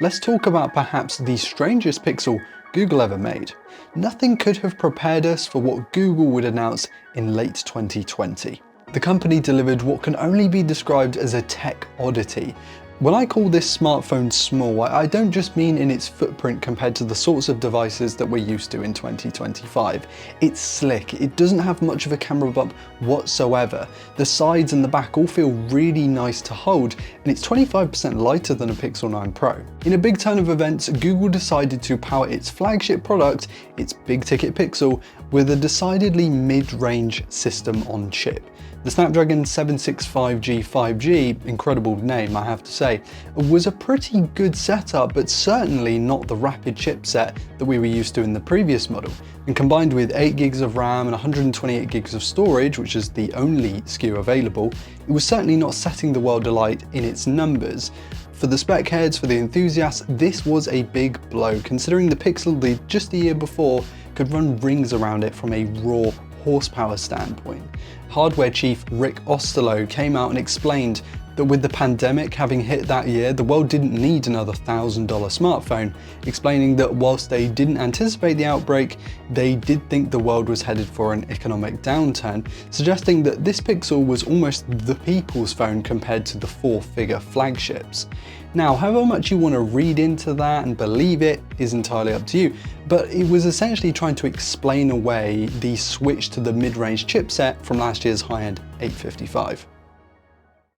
let's talk about perhaps the strangest Pixel Google ever made. Nothing could have prepared us for what Google would announce in late 2020. The company delivered what can only be described as a tech oddity. When I call this smartphone small, I don't just mean in its footprint compared to the sorts of devices that we're used to in 2025. It's slick, it doesn't have much of a camera bump whatsoever. The sides and the back all feel really nice to hold, and it's 25% lighter than a Pixel 9 Pro. In a big turn of events, Google decided to power its flagship product, its big ticket Pixel, with a decidedly mid-range system on chip. The Snapdragon 765G 5G, incredible name I have to say, was a pretty good setup, but certainly not the rapid chipset that we were used to in the previous model. And combined with 8 gigs of RAM and 128 gigs of storage, which is the only SKU available, it was certainly not setting the world alight in its numbers. For the spec heads, for the enthusiasts, this was a big blow, considering the Pixel just a year before could run rings around it from a raw horsepower standpoint. Hardware chief Rick Osterloh came out and explained that with the pandemic having hit that year, the world didn't need another $1,000 smartphone, explaining that whilst they didn't anticipate the outbreak, they did think the world was headed for an economic downturn, suggesting that this Pixel was almost the people's phone compared to the four-figure flagships. Now, however much you want to read into that and believe it is entirely up to you, but it was essentially trying to explain away the switch to the mid-range chipset from last year's high-end 855.